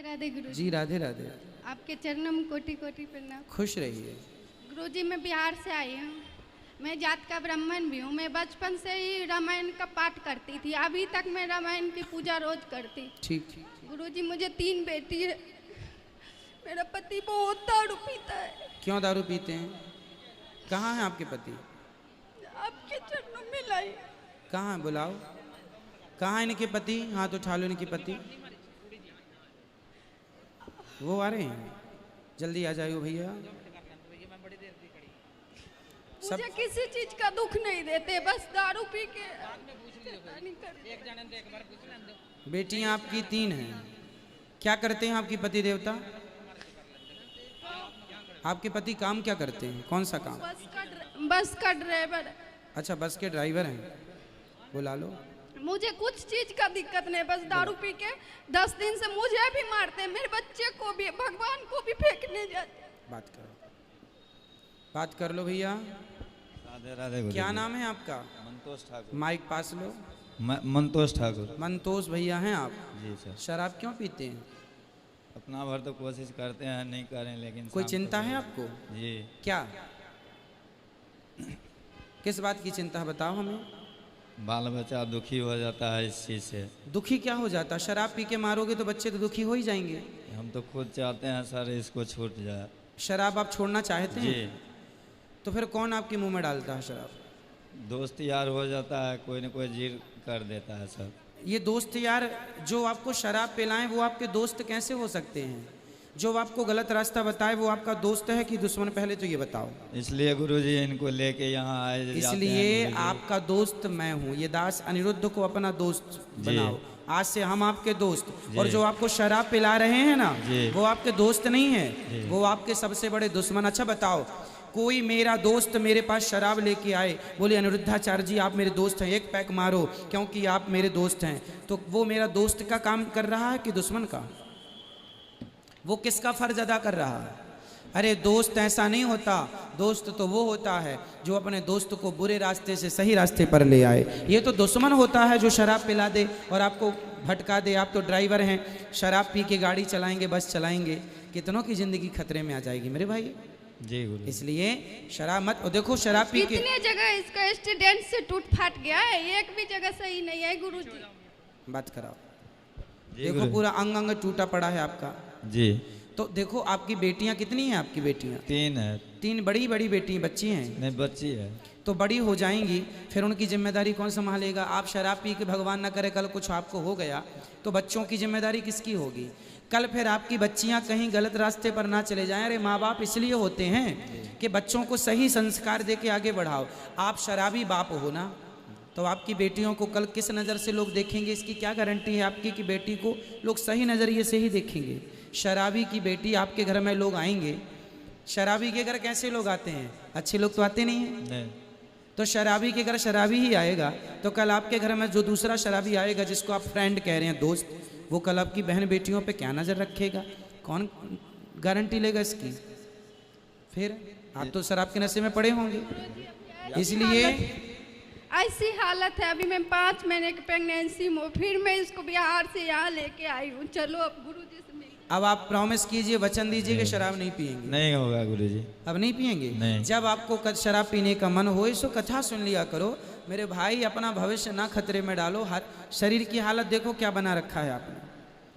राधे गुरु जी राधे राधे। आपके चरणों में कोटि कोटि प्रणाम। खुश रहिए। गुरुजी मैं बिहार से आई हूँ। मैं जात का ब्राह्मण भी हूँ। मैं बचपन से ही रामायण का पाठ करती थी। अभी तक मैं रामायण की पूजा रोज करती। ठीक। गुरुजी मुझे 3 बेटी है। मेरा पति बहुत दारू पीता है। क्यों दारू पीते हैं? कहाँ हैं आपके पति? आपके चरणों में लाई। कहाँ है? बुलाओ। कहाँ है इनके पति? हाथ उठा लो इनके पति। वो आ रहे हैं, जल्दी आ जाइए भैया। मुझे किसी चीज का दुख नहीं देते, बस दारू पी के। बेटियां आपकी 3 हैं। क्या करते हैं आपके पति देवता? आपके पति काम क्या करते हैं? कौन सा काम? बस का ड्राइवर। अच्छा, बस के ड्राइवर हैं। बुला लो। मुझे कुछ चीज का दिक्कत नहीं, बस दारू पी के 10 दिन से मुझे भी मारते हैं, मेरे बच्चे को भी, भगवान को भी फेंकने जाते। बात कर लो भैया। राधे राधे। क्या नाम है आपका? मंतोष ठाकुर। माइक पास लो। मंतोष ठाकुर। मंतोष भैया हैं आप? जी सर। शराब क्यों पीते हैं? अपना भर तो कोशिश करते हैं, नहीं करें, लेकिन कोई चिंता है आपको? जी। क्या? किस बात की चिंता बताओ हमें। बाल बच्चा दुखी हो जाता है इस चीज़ से। दुखी क्या हो जाता? शराब पी के मारोगे तो बच्चे तो दुखी हो ही जाएंगे। हम तो खुद चाहते हैं सर इसको छूट जाए। शराब आप छोड़ना चाहते हैं? जी। तो फिर कौन आपके मुंह में डालता है शराब? दोस्त यार हो जाता है, कोई न कोई जिद कर देता है सर। ये दोस्त यार जो आपको शराब पिलाएं वो आपके दोस्त कैसे हो सकते हैं? जो आपको गलत रास्ता बताए वो आपका दोस्त है कि दुश्मन? पहले तो ये बताओ। इसलिए गुरुजी इनको लेके यहाँ आए। इसलिए आपका दोस्त मैं हूँ। ये दास अनिरुद्ध को अपना दोस्त बनाओ। आज से हम आपके दोस्त। और जो आपको शराब पिला रहे हैं ना, वो आपके दोस्त नहीं है, वो आपके सबसे बड़े दुश्मन। अच्छा बताओ, कोई मेरा दोस्त मेरे पास शराब लेके आए, बोले अनिरुद्धाचार्य जी आप मेरे दोस्त हैं, 1 पैक मारो क्योंकि आप मेरे दोस्त हैं, तो वो मेरा दोस्त का काम कर रहा है कि दुश्मन का? वो किसका फर्ज अदा कर रहा है? अरे दोस्त ऐसा नहीं होता। दोस्त तो वो होता है जो अपने दोस्त को बुरे रास्ते से सही रास्ते पर ले आए। ये तो दुश्मन होता है जो शराब पिला दे और आपको भटका दे। आप तो ड्राइवर हैं, शराब पी के गाड़ी चलाएंगे, बस चलाएंगे, कितनों की जिंदगी खतरे में आ जाएगी मेरे भाई। जी गुरु। इसलिए शराब मत। और देखो शराब पी के कितने जगह इसका एक्सीडेंट से टूट फाट गया है, एक भी जगह सही नहीं है गुरुजी। बात कराओ। देखो पूरा अंग अंग टूटा पड़ा है आपका। जी। तो देखो आपकी बेटियां कितनी हैं? आपकी बेटियां 3 है। 3 बड़ी बड़ी बेटी बच्ची हैं? नहीं, बच्ची है। तो बड़ी हो जाएंगी, फिर उनकी जिम्मेदारी कौन संभालेगा? आप शराब पी के भगवान ना करे कल कुछ आपको हो गया तो बच्चों की जिम्मेदारी किसकी होगी? कल फिर आपकी बच्चियां कहीं गलत रास्ते पर ना चले जाएं। अरे माँ बाप इसलिए होते हैं कि बच्चों को सही संस्कार दे के आगे बढ़ाओ। आप शराबी बाप हो ना, तो आपकी बेटियों को कल किस नज़र से लोग देखेंगे? इसकी क्या गारंटी है आपकी कि बेटी को लोग सही नज़रिए से ही देखेंगे? शराबी की बेटी आपके घर में लोग आएंगे। शराबी के घर कैसे लोग आते हैं? अच्छे लोग तो आते नहीं हैं। नहीं। तो शराबी के घर शराबी ही आएगा, तो कल आपके घर में जो दूसरा शराबी आएगा जिसको आप फ्रेंड कह रहे हैं, दोस्त, वो कल आपकी बहन बेटियों पे क्या नज़र रखेगा? कौन गारंटी लेगा इसकी? फिर आप तो शराब के नशे में पड़े होंगे। इसलिए ऐसी हालत है। अभी मैं 5 महीने की प्रेगनेंसी हूँ, फिर मैं इसको बिहार से यहाँ लेके आई हूँ। चलो अब गुरुजी से मिल। अब आप प्रॉमिस कीजिए, वचन दीजिए कि शराब नहीं पिएंगे। नहीं होगा गुरुजी। अब नहीं पिएंगे? नहीं। जब आपको शराब पीने का मन हो इसको कथा सुन लिया करो मेरे भाई। अपना भविष्य ना खतरे में डालो। हर शरीर की हालत देखो क्या बना रखा है आपने।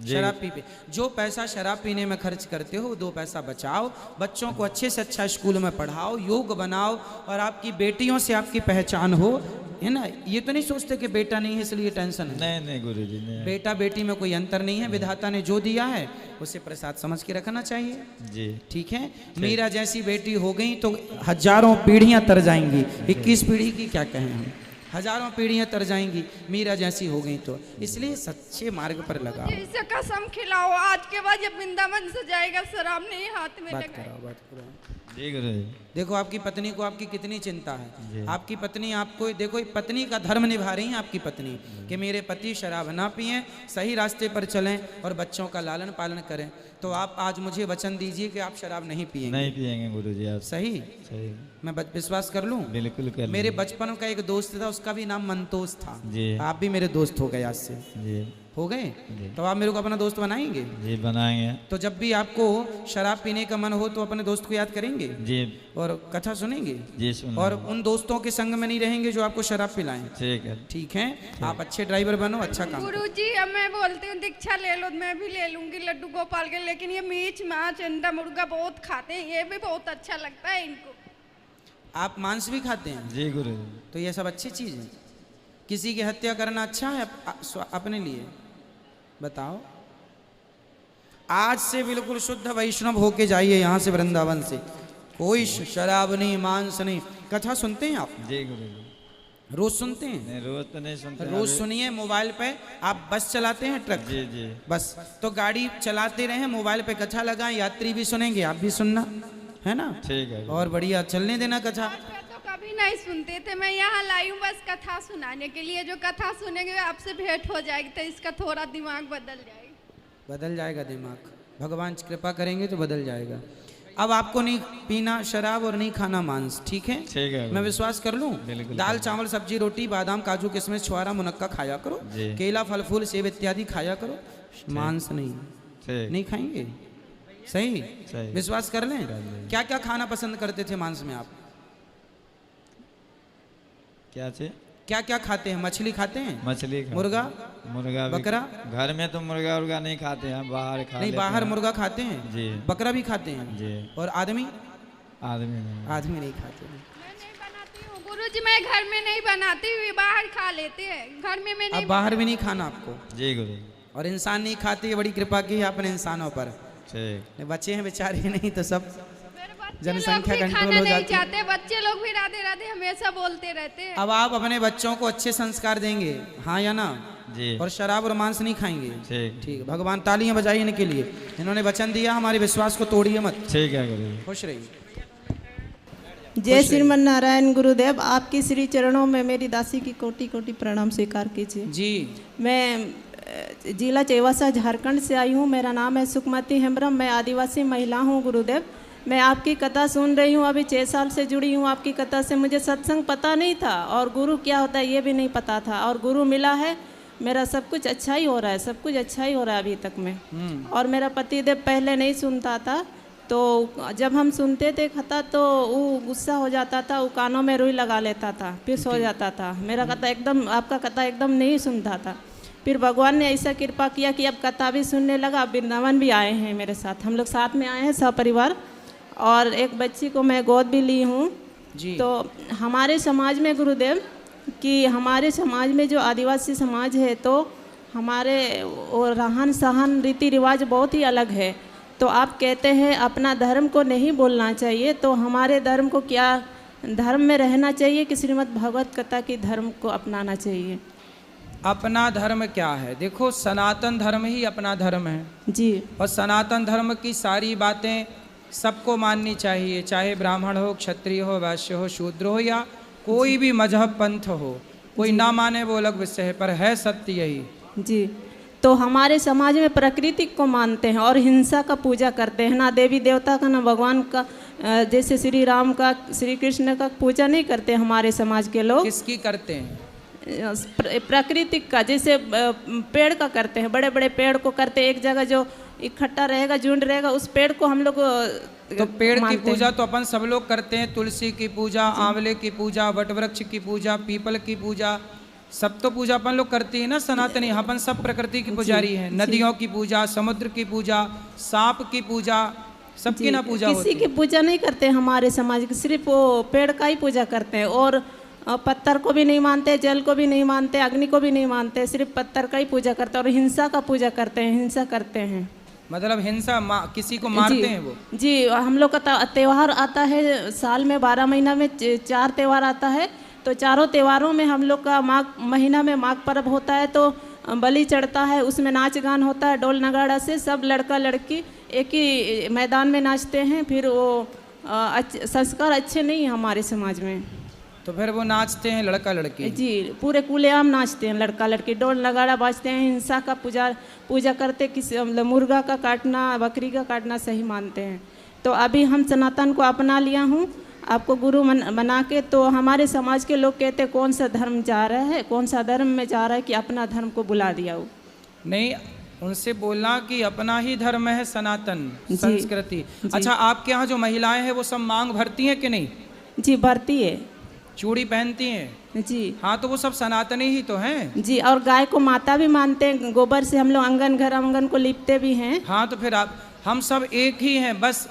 शराब पी पे जो पैसा शराब पीने में खर्च करते हो 2 पैसा बचाओ, बच्चों को अच्छे से अच्छा स्कूल में पढ़ाओ, योग बनाओ और आपकी बेटियों से आपकी पहचान हो, है ना। ये तो नहीं सोचते कि बेटा नहीं है इसलिए टेंशन है। नहीं नहीं गुरुजी नहीं। बेटा बेटी में कोई अंतर नहीं है। विधाता ने जो दिया है उसे प्रसाद समझ के रखना चाहिए। जी ठीक है। मीरा जैसी बेटी हो गई तो हजारों पीढ़ियां तर जाएंगी। 21 पीढ़ी की क्या कहें हम, हजारों पीढ़ियां तर जाएंगी मीरा जैसी हो गई तो। इसलिए सच्चे मार्ग पर लगाओ। इसे कसम खिलाओ आज के बाद जब वृंदावन से जाएगा शराब नहीं हाथ में बात लगाए। कराओ, बात कराओ। जी गुरुजी। देखो आपकी पत्नी को आपकी कितनी चिंता है। आपकी पत्नी आपको देखो, पत्नी का धर्म निभा रही है आपकी पत्नी कि मेरे पति शराब ना पिएं, सही रास्ते पर चलें और बच्चों का लालन पालन करें। तो आप आज मुझे वचन दीजिए कि आप शराब नहीं पिएंगे। नहीं पिएंगे गुरुजी आप। सही? सही। मैं विश्वास कर लूं? बिल्कुल कर। मेरे बचपन का एक दोस्त था, उसका भी नाम मंतोष था। जी। आप भी मेरे दोस्त हो गए आज से। जी। हो गए? जी। तो आप मेरे को अपना दोस्त बनाएंगे? जी बनाएंगे। तो जब भी आपको शराब पीने का मन हो तो अपने दोस्त को याद करेंगे जी और कथा सुनेंगे जी सुन। और उन दोस्तों के संग में नहीं रहेंगे जो आपको शराब पिलाएं। ठीक है। ठीक है, आप अच्छे ड्राइवर बनो, अच्छा काम करो। गुरुजी अब मैं बोलती हूँ दीक्षा ले लो, मैं भी ले लूंगी लड्डू गोपाल के, लेकिन ये मीच माछ अंडा मुर्गा बहुत खाते हैं, ये भी बहुत अच्छा लगता है इनको। आप मांस भी खाते हैं? जी गुरु। तो ये सब अच्छी चीज है। किसी की हत्या करना अच्छा है अपने लिए? बताओ। आज से बिल्कुल शुद्ध वैष्णव होके जाइए यहाँ से, वृंदावन से। कोई शराब नहीं, मांस नहीं। कथा सुनते हैं आप? जी गुरु। रोज सुनते हैं? नहीं रोज तो नहीं सुनते। रोज सुनिए मोबाइल पे। आप बस चलाते हैं, ट्रक? जी जी। बस तो गाड़ी चलाते रहे, मोबाइल पे कथा लगाएं, यात्री भी सुनेंगे, आप भी सुनना, है ना? ठीक है। और बढ़िया चलने देना कथा। तो कभी नहीं सुनते थे, मैं यहाँ लाई हूँ बस कथा सुनाने के लिए। जो कथा सुनेंगे आपसे भेंट हो जाएगी तो इसका थोड़ा दिमाग बदल जाएगा। बदल जाएगा दिमाग, भगवान कृपा करेंगे तो बदल जाएगा। अब आपको नहीं पीना शराब और नहीं खाना मांस, ठीक है? ठीक है। मैं विश्वास कर लूं? बिल्कुल। दाल चावल सब्जी रोटी बादाम काजू किशमिश छुआरा मुनक्का खाया करो, जी। केला फल फूल सेब इत्यादि खाया करो, मांस नहीं। ठीक। नहीं खाएंगे? सही? सही। विश्वास कर लें? क्या क्या खाना पसंद करते थे मांस में आप? क्या चीज? क्या क्या खाते हैं? मछली खाते हैं? मछली मुर्गा? मुर्गा भी- बकरा? घर में तो मुर्गा उर्गा नहीं खाते हैं, बाहर खा नहीं, लेते बाहर हैं। मुर्गा खाते हैं, जी। बकरा भी खाते हैं। जी। और आदमी? आदमी नहीं। आदमी नहीं खाते हैं। मैं नहीं बनाती हूँ गुरुजी, मैं घर में नहीं बनाती हुई, बाहर खा लेते हैं, घर में मैं नहीं। अब बाहर भी नहीं खाना आपको? जी गुरु। और इंसान नहीं खाते, ये बड़ी कृपा की है आपने इंसानों पर। ठीक। बच्चे हैं बेचारे, नहीं तो सब मेरे बच्चे जनसंख्या लोग भी कंट्रोल खाना हो नहीं जाती है। चाहते, बच्चे लोग भी राधे राधे हमेशा बोलते रहते हैं। अब आप अपने बच्चों को अच्छे संस्कार देंगे, हाँ या ना? जी। और शराब और मांस नहीं खाएंगे। ठीक। ठीक है, भगवान तालियां बजाइए इनके लिए। इन्होंने वचन दिया, हमारे विश्वास को तोड़िए मत। ठीक है गुरु। खुश रहिए। जय श्रीमन नारायण गुरुदेव, आपकी श्री चरणों में मेरी दासी की कोटि कोटि प्रणाम स्वीकार कीजिए। जी। मैं जिला चेवासा झारखंड से आई हूँ। मेरा नाम है सुखमती हेम्ब्रम, मैं आदिवासी महिला हूँ गुरुदेव। मैं आपकी कथा सुन रही हूँ, अभी 6 साल से जुड़ी हूँ आपकी कथा से। मुझे सत्संग पता नहीं था और गुरु क्या होता है ये भी नहीं पता था, और गुरु मिला है। मेरा सब कुछ अच्छा ही हो रहा है, सब कुछ अच्छा ही हो रहा है अभी तक में। और मेरा पतिदेव पहले नहीं सुनता था, तो जब हम सुनते थे कथा तो वो गुस्सा हो जाता था, वो कानों में रुई लगा लेता था, फिर सो जाता था। मेरा कथा एकदम, आपका कथा एकदम नहीं सुनता था। फिर भगवान ने ऐसा कृपा किया कि अब कथा भी सुनने लगा। अब वृंदावन भी आए हैं मेरे साथ, हम लोग साथ में आए हैं सपरिवार, और एक बच्ची को मैं गोद भी ली हूँ। तो हमारे समाज में गुरुदेव कि हमारे समाज में जो आदिवासी समाज है, तो हमारे रहन सहन रीति रिवाज बहुत ही अलग है। तो आप कहते हैं अपना धर्म को नहीं बोलना चाहिए, तो हमारे धर्म को क्या धर्म में रहना चाहिए कि श्रीमद् भागवत कथा की धर्म को अपनाना चाहिए? अपना धर्म क्या है? देखो, सनातन धर्म ही अपना धर्म है जी। और सनातन धर्म की सारी बातें सबको माननी चाहिए, चाहे ब्राह्मण हो, क्षत्रिय हो, वैश्य हो, शूद्र हो, या कोई भी मजहब पंथ हो। कोई ना माने वो अलग विषय है, पर है सत्य यही। जी। तो हमारे समाज में प्रकृति को मानते हैं और हिंसा का पूजा करते हैं, ना देवी देवता का ना भगवान का। जैसे श्री राम का, श्री कृष्ण का पूजा नहीं करते हमारे समाज के लोग। किसकी करते हैं? प्राकृतिक का, जैसे पेड़ का करते हैं, बड़े बड़े पेड़ को करते हैं। एक जगह जो इकट्ठा रहेगा, झुंड रहेगा, उस पेड़ को हम लोग तो पेड़ की पूजा तो अपन सब लोग करते हैं। तुलसी की पूजा, आंवले की पूजा, वटवृक्ष की पूजा, पीपल की पूजा, सब तो पूजा अपन लोग करते हैं ना सनातनी। अपन सब प्रकृति की पुजारी हैं। नदियों की पूजा, समुद्र की पूजा, सांप की पूजा, सबकी ना पूजा होती है। किसी की पूजा नहीं करते हमारे समाज की, सिर्फ वो पेड़ का ही पूजा करते हैं। और पत्थर को भी नहीं मानते, जल को भी नहीं मानते, अग्नि को भी नहीं मानते, सिर्फ पत्थर का ही पूजा करते हैं। और हिंसा का पूजा करते हैं, हिंसा करते हैं। मतलब हिंसा, किसी को मारते हैं वो? जी। हम लोग का त्यौहार आता है साल में 12 महीना में 4 त्यौहार आता है। तो चारों त्योहारों में हम लोग का माघ महीना में माघ पर्व होता है, तो बलि चढ़ता है, उसमें नाच गान होता है ढोल नगाड़ा से। सब लड़का लड़की एक ही मैदान में नाचते हैं। फिर वो संस्कार अच्छे नहीं हैं हमारे समाज में। तो फिर वो नाचते हैं लड़का लड़की? जी, पूरे खुलेआम नाचते हैं लड़का लड़की, ढोल नगाड़ा बाजते हैं। हिंसा का पूजा करते, किसी मुर्गा का काटना, बकरी का काटना सही मानते हैं। तो अभी हम सनातन को अपना लिया हूँ आपको गुरु बना के। तो हमारे समाज के लोग कहते कौन सा धर्म जा रहा है, कौन सा धर्म में जा रहा है कि अपना धर्म को बुला दिया वो। नहीं, उनसे बोलना कि अपना ही धर्म है सनातन जी। संस्कृति। अच्छा, आपके यहाँ जो महिलाएं हैं वो सब मांग भरती हैं कि नहीं? जी भरती है चूड़ी पहनती हैं? जी। हाँ, तो वो सब सनातनी ही तो हैं। जी, और गाय को माता भी मानते हैं, गोबर से हम लोग आंगन को लिपते भी हैं। हाँ, तो फिर हम सब एक ही हैं, बस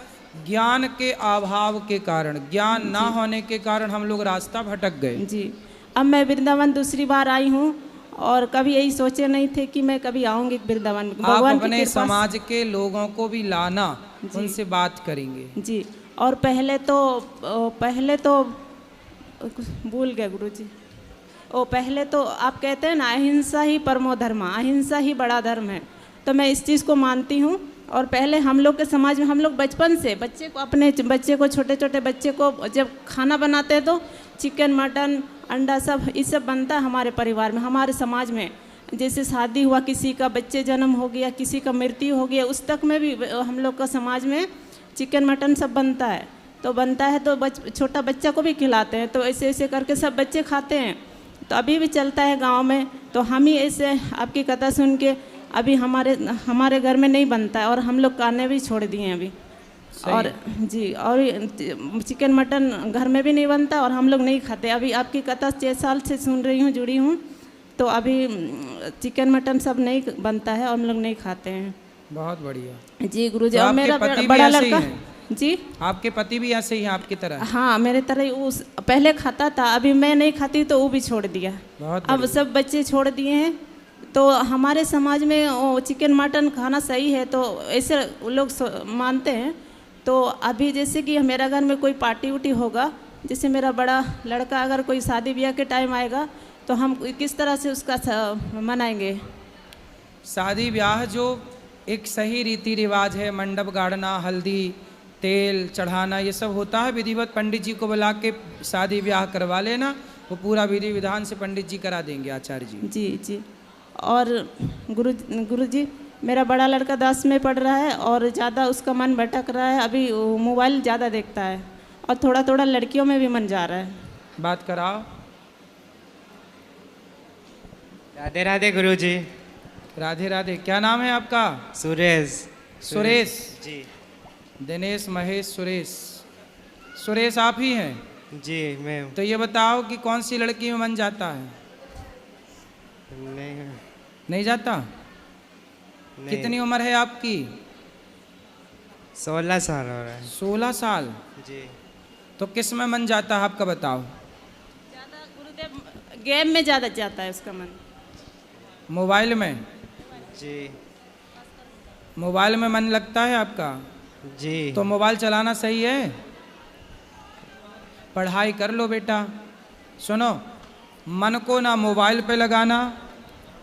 ज्ञान के अभाव के कारण, ज्ञान ना होने के कारण हम लोग रास्ता भटक गए। जी, अब मैं वृंदावन दूसरी बार आई हूँ और कभी यही सोचे नहीं थे कि मैं कभी आऊँगी वृंदावन। आप भगवान की अपने कृपा से- समाज के लोगों को भी लाना, उनसे बात करेंगे। जी, और पहले तो भूल गए गुरुजी। पहले तो आप कहते हैं ना, अहिंसा ही परमो धर्म, अहिंसा ही बड़ा धर्म है। तो मैं इस चीज़ को मानती हूँ। और पहले हम लोग के समाज में हम लोग बचपन से अपने बच्चे को, छोटे छोटे बच्चे को जब खाना बनाते हैं तो चिकन, मटन, अंडा सब ये सब बनता है हमारे परिवार में, हमारे समाज में। जैसे शादी हुआ, किसी का बच्चे जन्म हो गया, किसी का मृत्यु हो गया, उस तक में भी हम लोग का समाज में चिकन मटन सब बनता है। तो बनता है तो छोटा बच्चा को भी खिलाते हैं। तो ऐसे ऐसे करके सब बच्चे खाते हैं। तो अभी भी चलता है गांव में। तो हम ही ऐसे आपकी कथा सुन के अभी हमारे घर में नहीं बनता है और हम लोग खाने भी छोड़ दिए हैं अभी। और जी, और चिकन मटन घर में भी नहीं बनता और हम लोग नहीं खाते। अभी आपकी कथा 6 साल से सुन रही हूँ, जुड़ी हूँ। तो अभी चिकन मटन सब नहीं बनता है और हम लोग नहीं खाते हैं। बहुत बढ़िया जी गुरुजी। तो और आपके मेरा पति भी बड़ा ऐसे ही लड़का हैं? जी, आपके पति भी ऐसे ही हैं आपकी तरह? हाँ, मेरे तरह ही। उस पहले खाता था, अभी मैं नहीं खाती तो वो भी छोड़ दिया। बहुत अब सब बच्चे छोड़ दिए हैं। तो हमारे समाज में चिकन मटन खाना सही है, तो ऐसे लोग मानते हैं। तो अभी जैसे कि मेरा घर में कोई पार्टी उटी होगा, जैसे मेरा बड़ा लड़का अगर कोई शादी ब्याह के टाइम आएगा तो हम किस तरह से उसका मनाएंगे? शादी ब्याह जो एक सही रीति रिवाज है, मंडप गाड़ना, हल्दी तेल चढ़ाना, ये सब होता है विधिवत। पंडित जी को बुला के शादी ब्याह करवा लेना, वो पूरा विधि विधान से पंडित जी करा देंगे, आचार्य जी। जी जी। और गुरुजी, मेरा बड़ा लड़का 10 में पढ़ रहा है और ज़्यादा उसका मन भटक रहा है। अभी मोबाइल ज़्यादा देखता है और थोड़ा थोड़ा लड़कियों में भी मन जा रहा है। बात कराओ। राधे राधे गुरुजी। राधे राधे। क्या नाम है आपका? सुरेश जी। दिनेश, महेश, सुरेश आप ही हैं? जी मैं। तो ये बताओ कि कौन सी लड़की में मन जाता है? नहीं जाता? नहीं। कितनी उम्र है आपकी? 16 साल हो रहा है। 16 साल। जी। तो किस में मन जाता है आपका, बताओ? ज़्यादा गुरुदेव गेम में ज़्यादा जाता है उसका मन। मोबाइल में? जी। मोबाइल में मन लगता है आपका? जी। तो मोबाइल चलाना सही है? पढ़ाई कर लो बेटा। सुनो, मन को ना मोबाइल पे लगाना,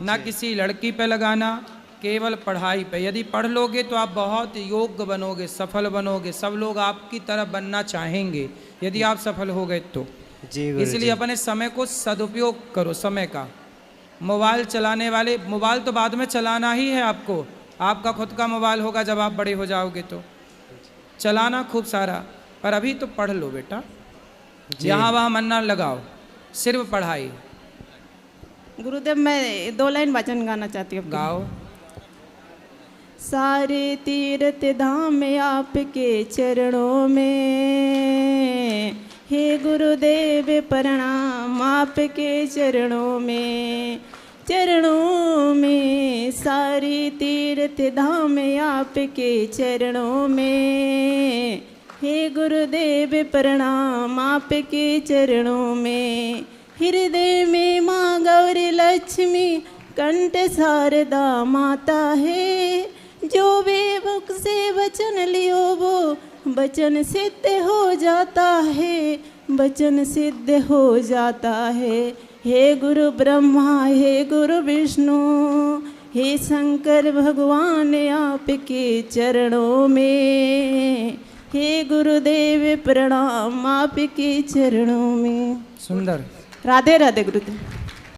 ना किसी लड़की पे लगाना, केवल पढ़ाई पे। यदि पढ़ लोगे तो आप बहुत योग्य बनोगे, सफल बनोगे। सब लोग आपकी तरह बनना चाहेंगे यदि आप सफल हो गए तो। जी गुरुजी। इसलिए अपने समय को सदुपयोग करो, समय का। मोबाइल चलाने वाले, मोबाइल तो बाद में चलाना ही है आपको। आपका खुद का मोबाइल होगा जब आप बड़े हो जाओगे तो चलाना खूब सारा, पर अभी तो पढ़ लो बेटा। यहाँ वहाँ मन ना लगाओ, सिर्फ पढ़ाई। गुरुदेव, मैं 2 लाइन भजन गाना चाहती हूँ। गाओ। सारे तीर्थ धाम आपके चरणों में, हे गुरुदेव प्रणाम आपके चरणों में। चरणों में सारे तीर्थ धाम आपके चरणों में, हे गुरुदेव प्रणाम आपके चरणों में। हृदय में माँ गौरी लक्ष्मी, कंठ शारदा माता है। जो बेमुख से वचन लियो वो वचन सिद्ध हो जाता है, वचन सिद्ध हो जाता है। हे गुरु ब्रह्मा, हे गुरु विष्णु, हे शंकर भगवान आपके चरणों में, हे गुरुदेव प्रणाम आपके चरणों में। सुंदर। राधे राधे गुरुदेव।